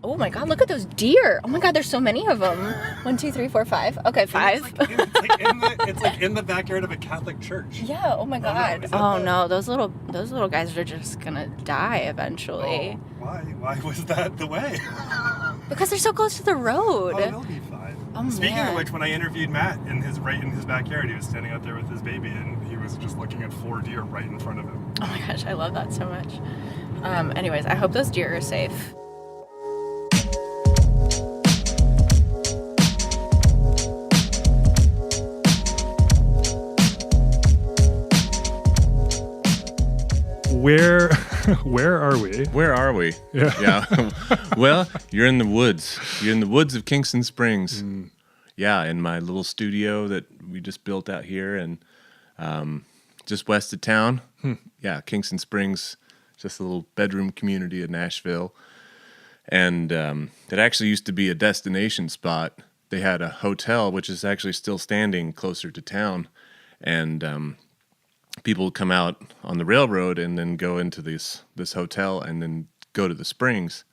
Oh my God, look at those deer. Oh my God, there's so many of them. 1, 2, 3, 4, 5. Okay, 5. It's like in the backyard of a Catholic church. Yeah, oh my God. No, those little guys are just gonna die eventually. Oh, why was that the way? Because they're so close to the road. Oh, they'll be fine. Oh, Speaking man. of which, when I interviewed Matt in his backyard, he was standing out there with his baby, and he was just looking at 4 deer right in front of him. Oh my gosh, I love that so much. Anyways, I hope those deer are safe. Where are we? Where are we? Yeah. Well, you're in the woods. You're in the woods of Kingston Springs. Yeah, in my little studio that we just built out here and just west of town. Yeah, Kingston Springs, just a little bedroom community of Nashville. And it actually used to be a destination spot. They had a hotel, which is actually still standing closer to town. And people would come out on the railroad and then go into this hotel and then go to the springs.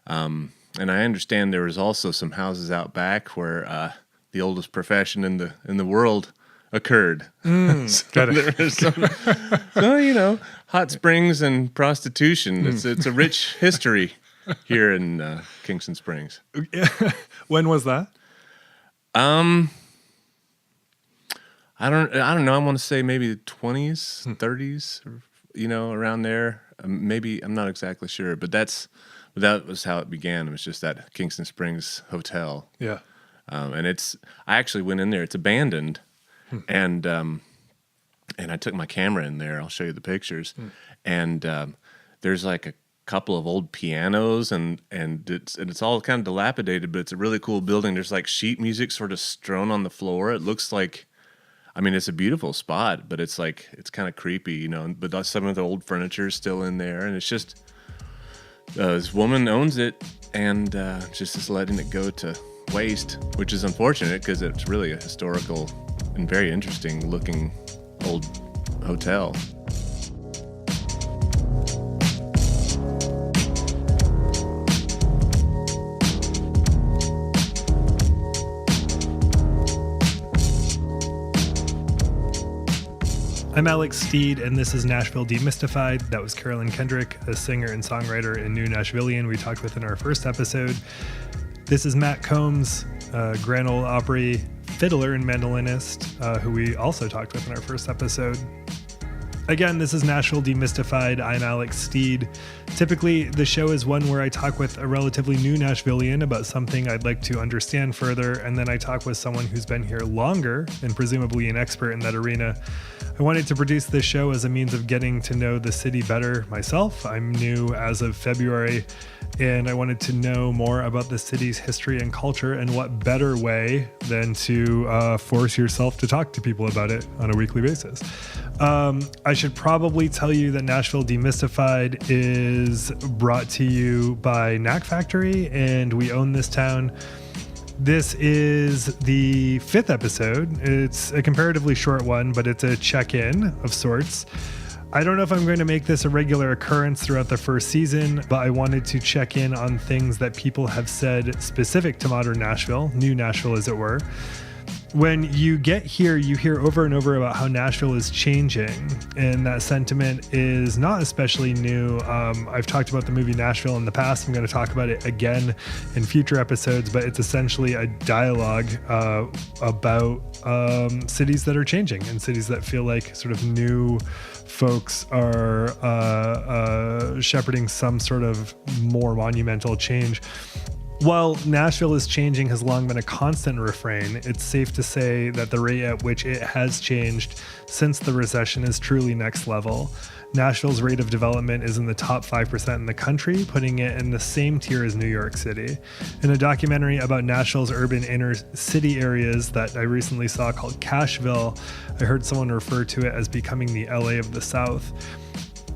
And I understand there was also some houses out back where the oldest profession in the world occurred. Got it. There was so hot springs and prostitution. It's a rich history here in Kingston Springs. When was that? I don't know. I want to say maybe the 20s, 30s, or, around there. Maybe I'm not exactly sure, but that was how it began. It was just that Kingston Springs hotel. Yeah. And I actually went in there. It's abandoned, and I took my camera in there. I'll show you the pictures. And there's like a couple of old pianos, and it's all kind of dilapidated, but it's a really cool building. There's like sheet music sort of strewn on the floor. It looks like, I mean, it's a beautiful spot, but it's kind of creepy, but some of the old furniture is still in there. And it's just, this woman owns it and just letting it go to waste, which is unfortunate because it's really a historical and very interesting looking old hotel. I'm Alex Steed, and this is Nashville Demystified. That was Carolyn Kendrick, a singer and songwriter in New Nashvillian we talked with in our first episode. This is Matt Combs, Grand Ole Opry fiddler and mandolinist, who we also talked with in our first episode. Again, this is Nashville Demystified. I'm Alex Steed. Typically, the show is one where I talk with a relatively new Nashvillian about something I'd like to understand further, and then I talk with someone who's been here longer and presumably an expert in that arena. I wanted to produce this show as a means of getting to know the city better myself. I'm new as of February, and I wanted to know more about the city's history and culture, and what better way than to force yourself to talk to people about it on a weekly basis. I should probably tell you that Nashville Demystified is brought to you by Knack Factory, and we own this town. This is the 5th episode. It's a comparatively short one, but it's a check-in of sorts. I don't know if I'm going to make this a regular occurrence throughout the first season, but I wanted to check in on things that people have said specific to modern Nashville, new Nashville as it were. When you get here, you hear over and over about how Nashville is changing, and that sentiment is not especially new. I've talked about the movie Nashville in the past. I'm going to talk about it again in future episodes, but it's essentially a dialogue about cities that are changing and cities that feel like sort of new folks are shepherding some sort of more monumental change. While Nashville is changing has long been a constant refrain, it's safe to say that the rate at which it has changed since the recession is truly next level. Nashville's rate of development is in the top 5% in the country, putting it in the same tier as New York City. In a documentary about Nashville's urban inner city areas that I recently saw called Cashville, I heard someone refer to it as becoming the LA of the South.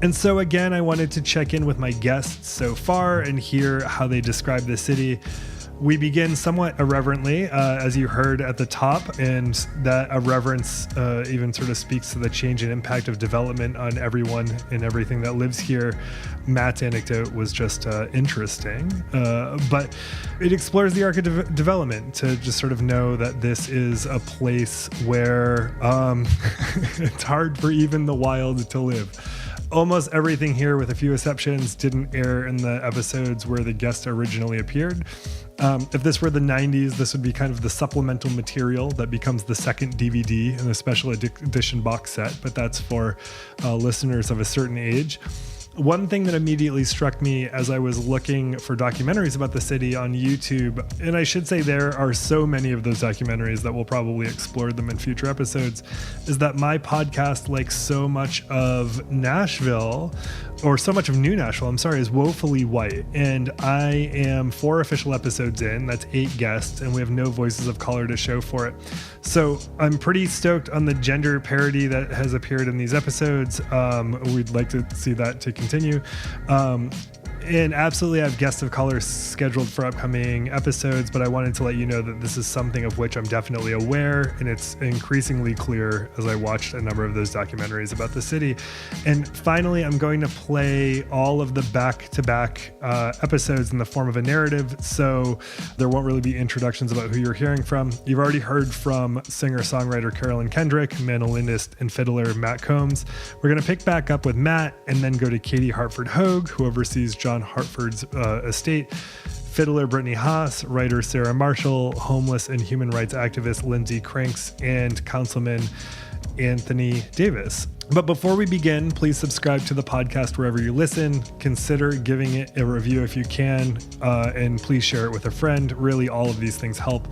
And so again, I wanted to check in with my guests so far and hear how they describe the city. We begin somewhat irreverently, as you heard at the top, and that irreverence even sort of speaks to the change and impact of development on everyone and everything that lives here. Matt's anecdote was just interesting, but it explores the arc of development to just sort of know that this is a place where it's hard for even the wild to live. Almost everything here, with a few exceptions, didn't air in the episodes where the guest originally appeared. If this were the 90s, this would be kind of the supplemental material that becomes the second DVD in a special edition box set, but that's for listeners of a certain age. One thing that immediately struck me as I was looking for documentaries about the city on YouTube, and I should say there are so many of those documentaries that we'll probably explore them in future episodes, is that my podcast, like so much of Nashville, or so much of New Nashville, is woefully white. And I am 4 official episodes in, that's 8 guests, and we have no voices of color to show for it. So I'm pretty stoked on the gender parity that has appeared in these episodes. We'd like to see that to continue. And absolutely, I have guests of color scheduled for upcoming episodes, but I wanted to let you know that this is something of which I'm definitely aware, and it's increasingly clear as I watched a number of those documentaries about the city. And finally, I'm going to play all of the back-to-back episodes in the form of a narrative, so there won't really be introductions about who you're hearing from. You've already heard from singer-songwriter Carolyn Kendrick, mandolinist and fiddler Matt Combs. We're going to pick back up with Matt and then go to Katie Hartford Hogue, who oversees John Hartford's estate, fiddler Brittany Haas, writer Sarah Marshall, homeless and human rights activist Lindsay Cranks, and Councilman Anthony Davis. But before we begin, please subscribe to the podcast wherever you listen. Consider giving it a review if you can, and please share it with a friend. Really, all of these things help.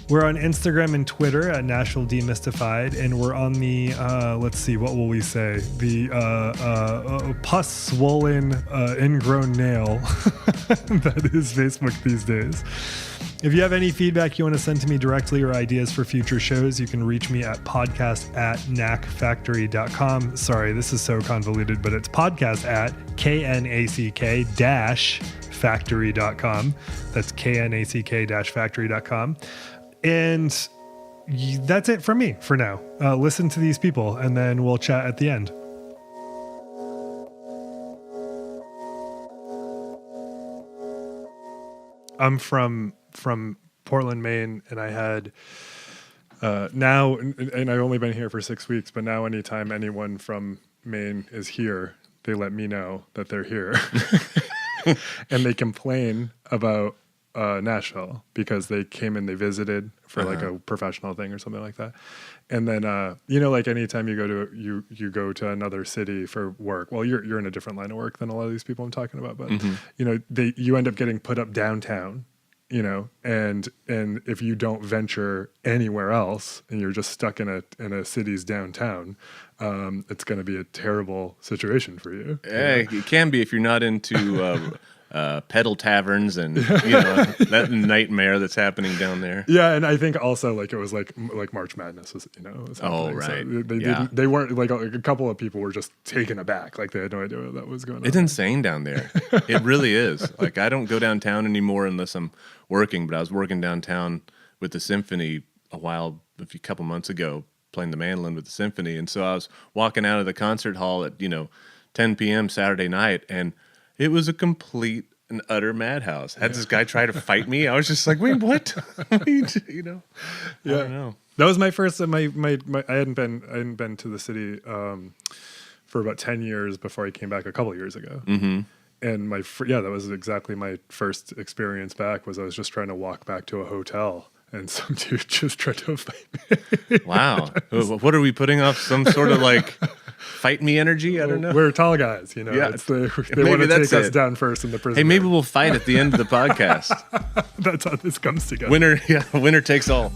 We're on Instagram and Twitter at Nashville Demystified, and we're on the, let's see, what will we say? The pus swollen ingrown nail that is Facebook these days. If you have any feedback you want to send to me directly or ideas for future shows, you can reach me at podcast@knackfactory.com. Sorry, this is so convoluted, but it's podcast@knack-factory.com. That's knack-factory.com. And that's it from me for now. Listen to these people, and then we'll chat at the end. I'm from Portland, Maine, and I had now, and I've only been here for 6 weeks, but now anytime anyone from Maine is here, they let me know that they're here. And they complain about Nashville because they came and they visited for like a professional thing or something like that. And then, like anytime you go to another city for work, well, you're in a different line of work than a lot of these people I'm talking about, but you end up getting put up downtown, and if you don't venture anywhere else and you're just stuck in a city's downtown, it's going to be a terrible situation for you. It can be if you're not into pedal taverns and that nightmare that's happening down there. Yeah, and I think also like it was like March Madness was was oh happening. right. So they weren't like a couple of people were just taken aback, like they had no idea what that was going on. It's insane down there. It really is. Like I don't go downtown anymore unless I'm working, but I was working downtown with the symphony a couple months ago, playing the mandolin with the symphony, and so I was walking out of the concert hall at 10 p.m. Saturday night, and it was a complete and utter madhouse. Had this guy try to fight me. I was just like, wait, what? I don't know. That was my first. I hadn't been to the city for about 10 years before I came back a couple of years ago. Mm-hmm. And that was exactly my first experience back. Was I was just trying to walk back to a hotel, and some dude just tried to fight me. Wow. What are we putting off? Some sort of like fight me energy? I don't know. We're tall guys, Yeah, they want to take us down first in the prison. Hey, maybe we'll fight at the end of the podcast. That's how this comes together. Winner takes all.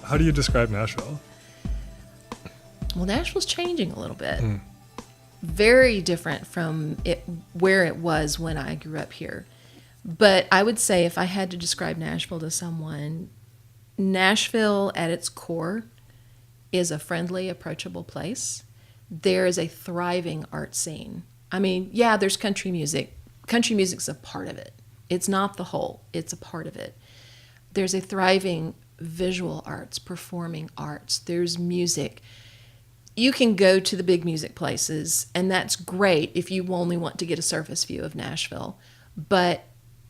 How do you describe Nashville? Well, Nashville's changing a little bit. Very different from where it was when I grew up here. But I would say if I had to describe Nashville to someone, Nashville at its core is a friendly, approachable place. There is a thriving art scene. I mean, yeah, there's country music. Country music's a part of it. It's not the whole, it's a part of it. There's a thriving visual arts, performing arts. There's music. You can go to the big music places, and that's great if you only want to get a surface view of Nashville. But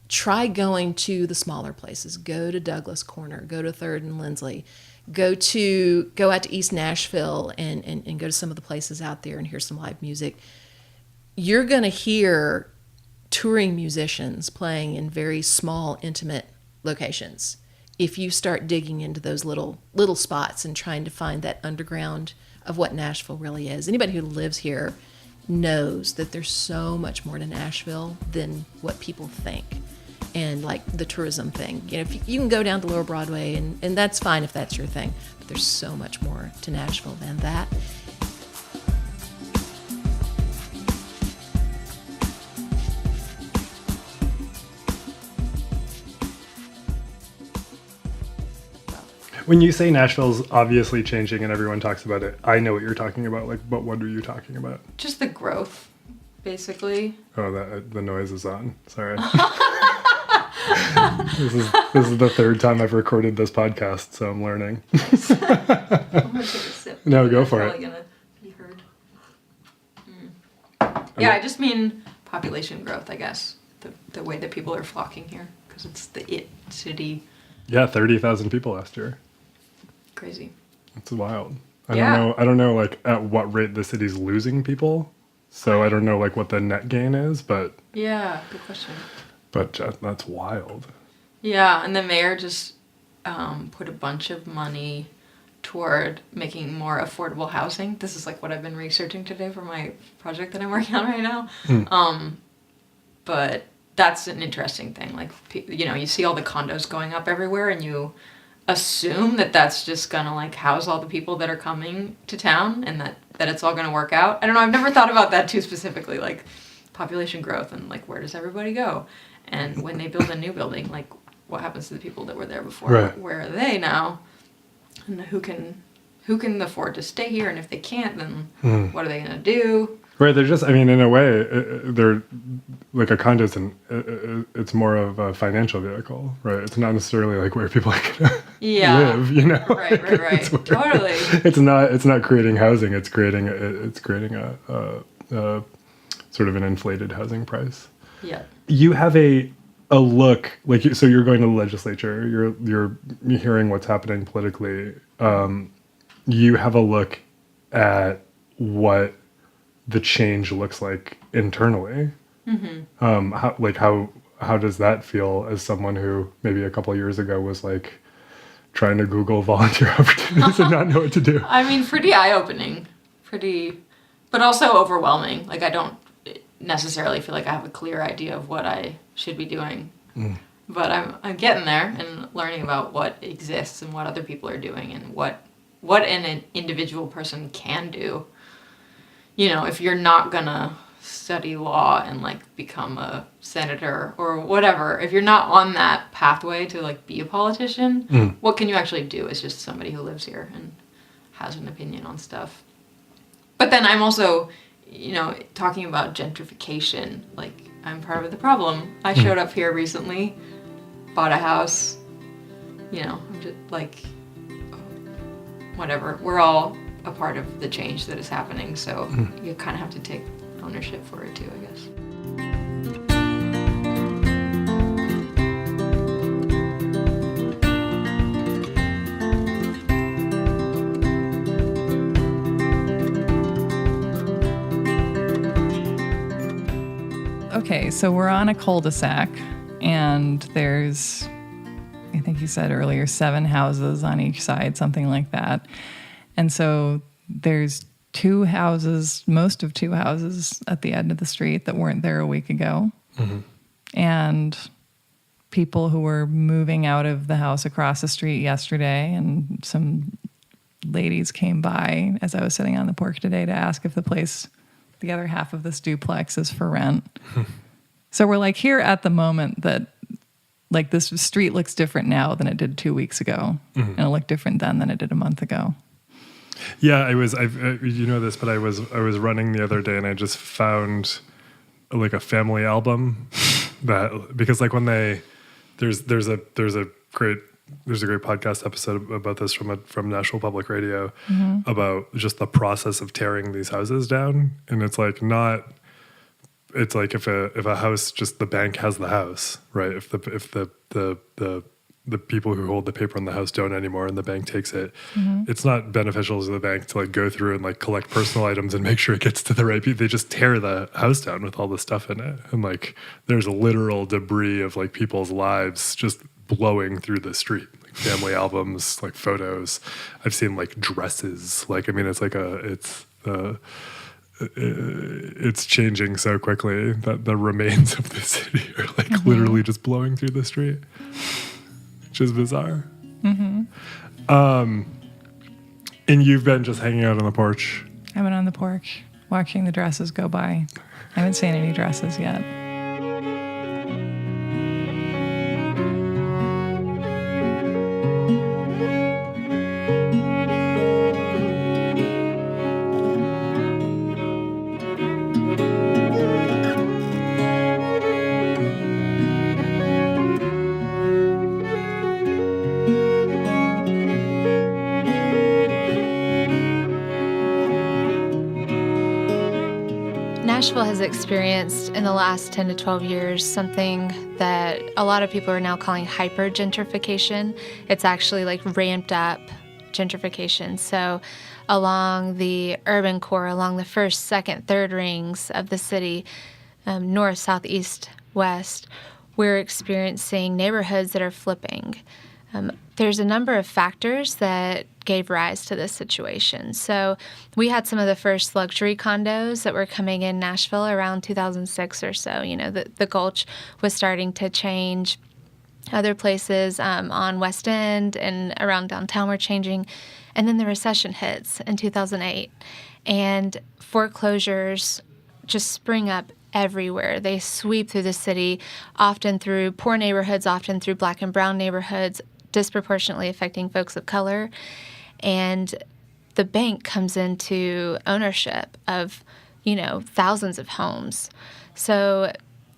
try going to the smaller places. Go to Douglas Corner. Go to 3rd and Lindsley. Go out to East Nashville and go to some of the places out there and hear some live music. You're going to hear touring musicians playing in very small, intimate locations. If you start digging into those little spots and trying to find that underground of what Nashville really is. Anybody who lives here knows that there's so much more to Nashville than what people think. And like the tourism thing, if you can go down to Lower Broadway and that's fine if that's your thing, but there's so much more to Nashville than that. When you say Nashville's obviously changing and everyone talks about it, I know what you're talking about. Like, but what are you talking about? Just the growth, basically. Oh, the noise is on. Sorry. This is the 3rd time I've recorded this podcast, so I'm learning. I'm gonna take a sip. No, go for Probably it. gonna be heard. Yeah, I just mean population growth, I guess. The way that people are flocking here, because it's the city. Yeah, 30,000 people last year. Crazy. It's wild. I Yeah. don't know like at what rate the city's losing people. So I don't know like what the net gain is, but Yeah, good question. That's wild. Yeah, and the mayor just put a bunch of money toward making more affordable housing. This is like what I've been researching today for my project that I'm working on right now. But that's an interesting thing. Like, you see all the condos going up everywhere, and you assume that that's just gonna like house all the people that are coming to town, and that it's all gonna work out. I don't know. I've never thought about that too specifically, like population growth and like where does everybody go, and when they build a new building, like what happens to the people that were there before? Right. Where are they now? And who can afford to stay here? And if they can't, then what are they gonna do? Right, they're just, I mean, in a way, they're like a condo's it's more of a financial vehicle, right? It's not necessarily like where people live, you know? Right. Totally. It's not creating housing, it's creating a sort of an inflated housing price. Yeah. You have a look, like, so you're going to the legislature, you're hearing what's happening politically. You have a look at what the change looks like internally. How does that feel as someone who maybe a couple of years ago was like trying to Google volunteer opportunities and not know what to do? I mean, pretty eye-opening, but also overwhelming. Like, I don't necessarily feel like I have a clear idea of what I should be doing, but I'm getting there and learning about what exists and what other people are doing and what an individual person can do. If you're not gonna study law and like become a senator or whatever, if you're not on that pathway to like be a politician, what can you actually do as just somebody who lives here and has an opinion on stuff? But then I'm also, talking about gentrification, like I'm part of the problem. I showed up here recently, bought a house, I'm just like, whatever. We're all a part of the change that is happening, so you kind of have to take ownership for it too, I guess. Okay, so we're on a cul-de-sac, and there's, I think you said earlier, 7 houses on each side, something like that. And so there's 2 houses, most of 2 houses at the end of the street that weren't there a week ago. And people who were moving out of the house across the street yesterday, and some ladies came by as I was sitting on the porch today to ask if the other half of this duplex is for rent. So we're like here at the moment that Like this street looks different now than it did 2 weeks ago, and it looked different then than it did a month ago. Yeah, you know this, but I was running the other day and I just found like a family album that, because like when there's a great podcast episode about this from Nashville Public Radio about just the process of tearing these houses down, and it's like if a house, just the bank has the house, right? If the people who hold the paper on the house don't anymore and the bank takes it, it's not beneficial to the bank to like go through and like collect personal items and make sure it gets to the right people. They just tear the house down with all the stuff in it. And like there's a literal debris of like people's lives just blowing through the street, like family albums, like photos. I've seen like dresses. Like, I mean, it's like it's changing so quickly that the remains of the city are like literally just blowing through the street, which is bizarre. And you've been just hanging out on the porch. I've been on the porch watching the dresses go by. I haven't seen any dresses yet. Nashville has experienced in the last 10 to 12 years something that a lot of people are now calling hyper gentrification. It's actually like ramped up gentrification. So along the urban core, along the first, second, third rings of the city, north, south, east, west, we're experiencing neighborhoods that are flipping. There's a number of factors that gave rise to this situation. So we had some of the first luxury condos that were coming in Nashville around 2006 or so. You know, the Gulch was starting to change. Other places on West End and around downtown were changing. And then the recession hits in 2008. And foreclosures just spring up everywhere. They sweep through the city, often through poor neighborhoods, often through black and brown neighborhoods, disproportionately affecting folks of color. And the bank comes into ownership of, you know, thousands of homes. So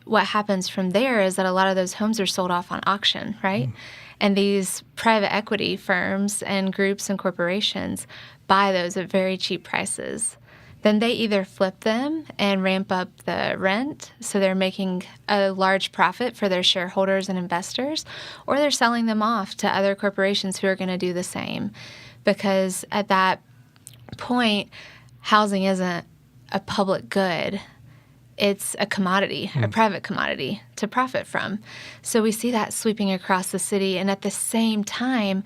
what happens from there is that a lot of those homes are sold off on auction, right? And these private equity firms and groups and corporations buy those at very cheap prices. Then they either flip them and ramp up the rent, so they're making a large profit for their shareholders and investors, or they're selling them off to other corporations who are going to do the same. Because at that point, housing isn't a public good. It's a commodity, a private commodity to profit from. So we see that sweeping across the city, and at the same time,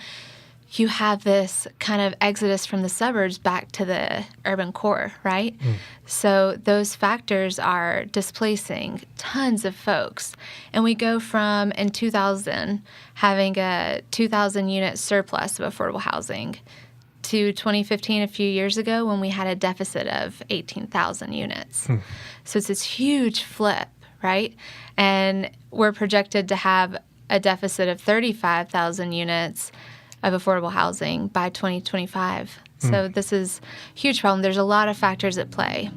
you have this kind of exodus from the suburbs back to the urban core, right? So those factors are displacing tons of folks. And we go from, in 2000, having a 2,000 unit surplus of affordable housing to 2015, a few years ago, when we had a deficit of 18,000 units. So it's this huge flip, right? And we're projected to have a deficit of 35,000 units of affordable housing by 2025. So this is a huge problem. There's a lot of factors at play.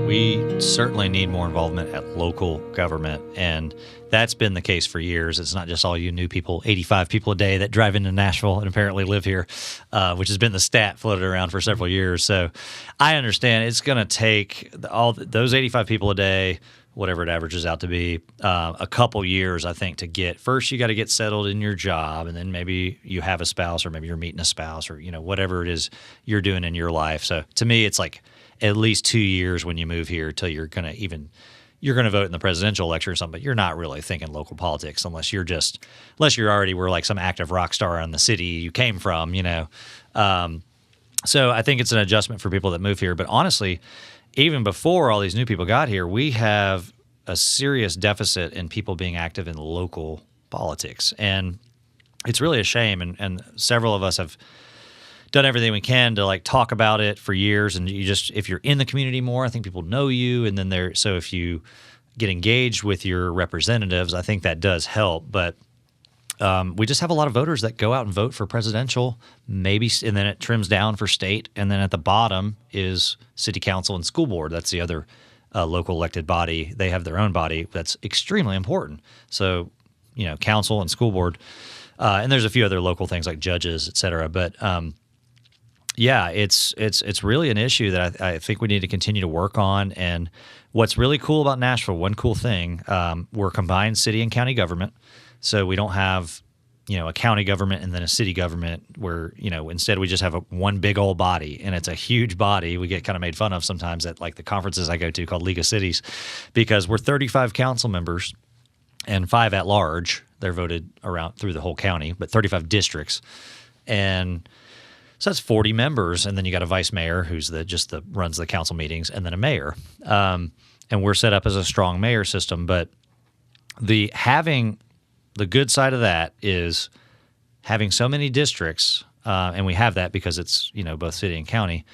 We certainly need more involvement at local government, and that's been the case for years. It's not just all you new people, 85 people a day that drive into Nashville and apparently live here, which has been the stat floated around for several years. So I understand it's going to take all those 85 people a day, whatever it averages out to be, a couple years, I think, to get. First, you got to get settled in your job, and then maybe you have a spouse, or maybe you're meeting a spouse, or whatever it is you're doing in your life. So to me, it's like at least 2 years when you move here till you're going to vote in the presidential election or something, but you're not really thinking local politics unless you're already were like some active rock star in the city you came from, So I think it's an adjustment for people that move here. But honestly, even before all these new people got here, we have a serious deficit in people being active in local politics. And it's really a shame. And several of us have done everything we can to like talk about it for years. And if you're in the community more, I think people know you. And then so if you get engaged with your representatives, I think that does help. But we just have a lot of voters that go out and vote for presidential, maybe, and then it trims down for state. And then at the bottom is city council and school board. That's the other local elected body. They have their own body that's extremely important. So, council and school board, and there's a few other local things like judges, et cetera. But yeah, it's really an issue that I think we need to continue to work on. And what's really cool about Nashville, one cool thing, we're combined city and county government. So we don't have, a county government and then a city government where, instead we just have one big old body, and it's a huge body. We get kind of made fun of sometimes at like the conferences I go to called League of Cities, because we're 35 council members and 5 at large. They're voted around through the whole county, but 35 districts. And so that's 40 members. And then you got a vice mayor who's runs the council meetings, and then a mayor. And we're set up as a strong mayor system, but the good side of that is having so many districts, and we have that because it's, both city and county.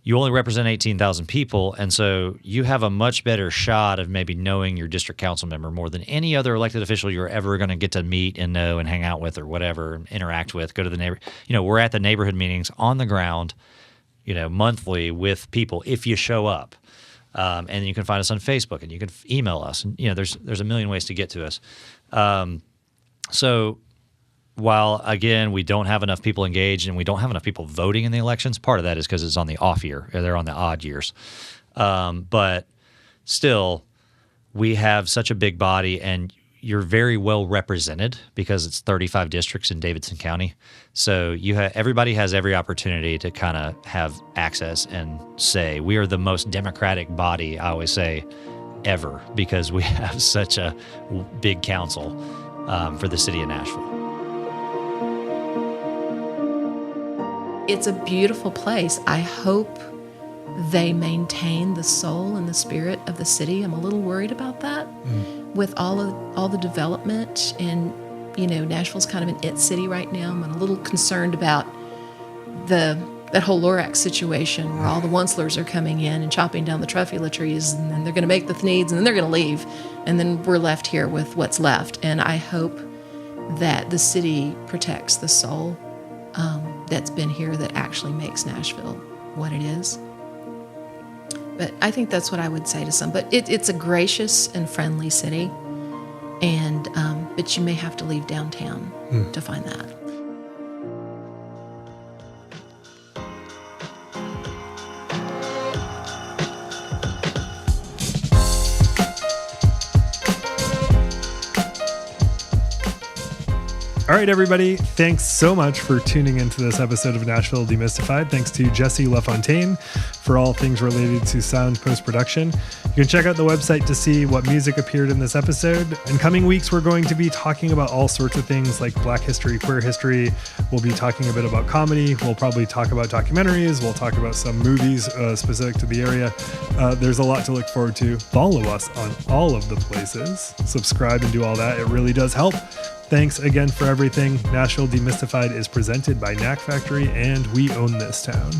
You only represent 18,000 people, and so you have a much better shot of maybe knowing your district council member more than any other elected official you're ever going to get to meet and know and hang out with or whatever, and interact with, go to the neighbor. We're at the neighborhood meetings on the ground, monthly with people if you show up. And you can find us on Facebook, and you can email us, and there's a million ways to get to us. So while, again, we don't have enough people engaged and we don't have enough people voting in the elections, part of that is because it's on the off year, or they're on the odd years. But still, we have such a big body, and you're very well represented because it's 35 districts in Davidson County. So everybody has every opportunity to kind of have access and say. We are the most democratic body, I always say, ever, because we have such a big council for the city of Nashville. It's a beautiful place. I hope they maintain the soul and the spirit of the city. I'm a little worried about that with all the development, and Nashville's kind of an it city right now. I'm a little concerned about that whole Lorax situation where all the Onslers are coming in and chopping down the truffula trees, and then they're going to make the Thneeds, and then they're going to leave, and then we're left here with what's left. And I hope that the city protects the soul that's been here, that actually makes Nashville what it is. But I think that's what I would say to some. But it's a gracious and friendly city, and but you may have to leave downtown to find that. All right, everybody. Thanks so much for tuning into this episode of Nashville Demystified. Thanks to Jesse LaFontaine for all things related to sound post-production. You can check out the website to see what music appeared in this episode. In coming weeks, we're going to be talking about all sorts of things like Black history, queer history. We'll be talking a bit about comedy. We'll probably talk about documentaries. We'll talk about some movies specific to the area. There's a lot to look forward to. Follow us on all of the places. Subscribe and do all that. It really does help. Thanks again for everything. Nashville Demystified is presented by Knack Factory, and we own this town.